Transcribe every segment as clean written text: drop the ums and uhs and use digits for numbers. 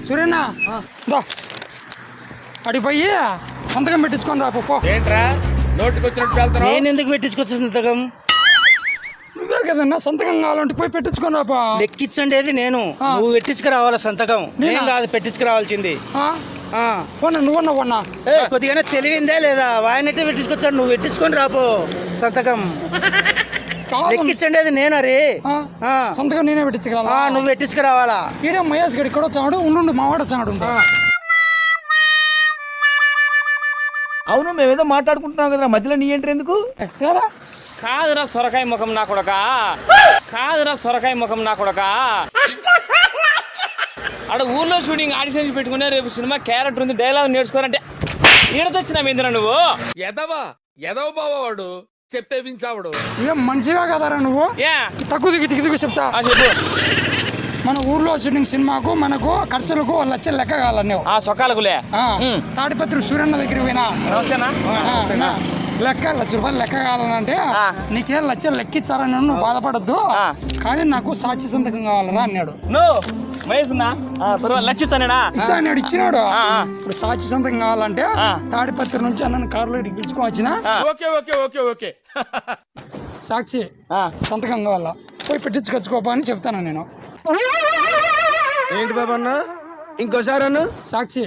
సూర్యన్న అడిగిపోయి సంతకం పెట్టించుకొని రా పో. ఏంట్రా నోటికి వచ్చినట్టు వెళ్తున్నావు? నేను ఎందుకు పెట్టించుకొచ్చా సంతకం? నువ్వే కదన్నా సంతకం కావాలంటే పోయి పెట్టించుకొని రాపా. లెక్కించండి నేను, నువ్వు పెట్టించుకురావాలా సంతకం, నేను కాదు పెట్టించుకురావాల్సింది. పోనా నువ్వన్నా కొద్దిగానే తెలివిందే లేదా? వాయనట్టే పెట్టించుకొచ్చాడు, నువ్వు పెట్టించుకొని రాపో సంతకం. లెక్కించండి అది నేను. అరే సంతకం నేనే పెట్టించుకురా. నువ్వు పెట్టించుకురావాలా? ఈడే మహేష్ గడి ఇక్కడ వచ్చాడు, ఉండు మావాడు వచ్చాడు. అవును మేమేదో మాట్లాడుకుంటున్నాం కదా, మధ్యలో నీ ఎంట్రీ ఎందుకు? కాదురా సొరకాయ ముఖం నా కొడక, కాదురా సొరకాయ ముఖం నా కొడక. ఆడ ఊర్లో షూటింగ్ ఆడిషన్స్ పెట్టుకునే రేపు సినిమా క్యారెక్టర్ ఉంది, డైలాగ్ నేర్చుకోవాలంటే ఈడతొచ్చినా ఏందిరా నువ్వు? ఎదవ బావాడు చెప్తే వించావుడు. ఏం మనిషిగా కదరా నువ్వు? తక్కువ దిగు చెప్తా. చెప్పు. మన ఊర్లో షూటింగ్ సినిమాకు మనకు ఖర్చులకు 1 లక్షలు లెక్క కావాలని సొక్కాలకులే తాడిపత్రి సూర్యన్న దగ్గర పోయినా లెక్క 1 లక్ష రూపాయలు లెక్క కావాలంటే నీకే 1 లక్షలు లెక్కిచ్చారని నువ్వు బాధపడద్దు, కానీ నాకు సాక్షి సంతకం కావాలరా అన్నాడు. ఇచ్చినాడు. ఇప్పుడు సాక్షి సంతకం కావాలంటే తాడిపత్రి నుంచి అన్న కారులో ఇక్కడికి పిలుచుకొని వచ్చిన సాక్షి సంతకం కావాలా, పోయి పెట్టించుకొచ్చుకోపా అని చెప్తాను నేను. ఏంటి బాబా అన్న ఇంకోసారి అన్న? సాక్షి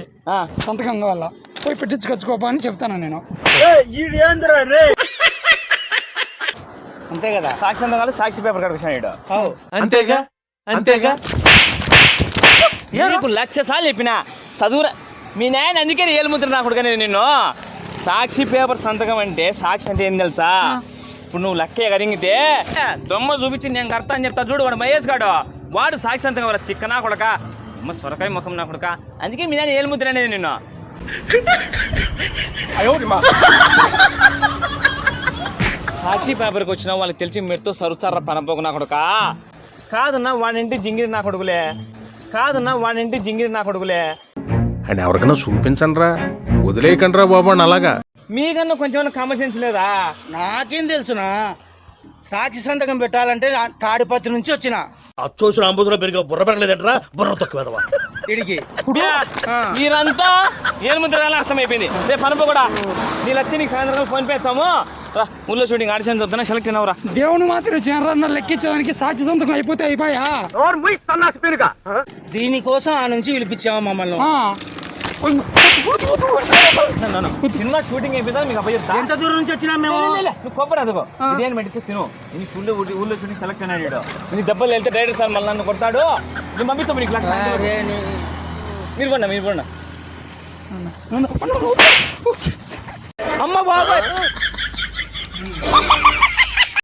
సంతకం కావాలా, పోయి పెట్టించుకొచ్చుకోపా అని చెప్తాను నేను. అంతే కదా, సాక్షి సంతకం కావాలి, సాక్షి పేపర్ కడుకొచ్చాడు. అంతేగా అంతేగా. నీకు 1,00,000 సార్లు చెప్పినా చదువురా మీ నాయన, అందుకే ఏలుముద్ర నా కొడుకనే నిన్ను. సాక్షి పేపర్ సంతకం అంటే సాక్షి అంటే ఏం తెలుసా? ఇప్పుడు నువ్వు లెక్కే కరిగితే దొమ్మ చూపించి నేను కడతా అని చెప్తా చూడు, వాడు మహేష్ గాడు, వాడు సాక్షి సంతకం వల్ల తిక్కనా కొడక, అమ్మ సొరకాయ ముఖం నా కొడక, అందుకే మీ నాయన ఏలుముద్ర అనేది నిన్ను. సాక్షి పేపర్కి వచ్చినా వాళ్ళకి తెలిసి మీరుతో సరుచారా పనపోకు నా కొడుక. కాదన్నా వాడింటి జింగిరి నా కొడుకులే, కాదన్నా వాడింటి జింగిరి నా కొడుకులే. అండ్ ఎవరికైనా చూపించండి రా, వదిలేయకండి రా బాబు అని. అలాగా మీకన్నా కొంచెం కామన్ సెన్స్ లేదా? నాకేం తెలుసునా? సాక్షి సంతకం పెట్టాలంటే తాడిపత్రి నుంచి వచ్చిన అచ్చోసిన అంబుధులో పెరిగే బుర్ర పెరగలేదట్రా, బుర్ర తక్కువ ఇడికి. మీరంతా ఏలుముద్రగానే అర్థమైపోయింది. రేపు పనుపు కూడా నీ లచ్చి నీకు సాయంత్రం ఫోన్ పే ఇచ్చాము. రా ఊళ్ళో షూటింగ్ ఆడిషన్ చూద్దాం, సెలెక్ట్ అయినవరా. దేవుని మాత్రం జనరన్న లెక్కించడానికి సాక్షి సంతకం అయిపోతే అయిపోయా. దీనికోసం ఆ నుంచి పిలిపించావా మమ్మల్ని? సినిమా షూటింగ్ అయిపోయిందా మీకు అప్పచెప్తా. ఎంత దూరం నుంచి వచ్చినా మేము? నువ్వు కొబ్బరి అదుకో, ఇదేం పెట్టించు తిను. నీ ఊళ్ళో షూటింగ్ సెలెక్ట్ అయినాడు, నీ దెబ్బలు వెళ్తే డైరెక్టర్ సార్ మళ్ళీ నన్ను కొడతాడు. నేను పంపిస్తాను నీకు. మీరు పోండి. అమ్మ బాబాయ్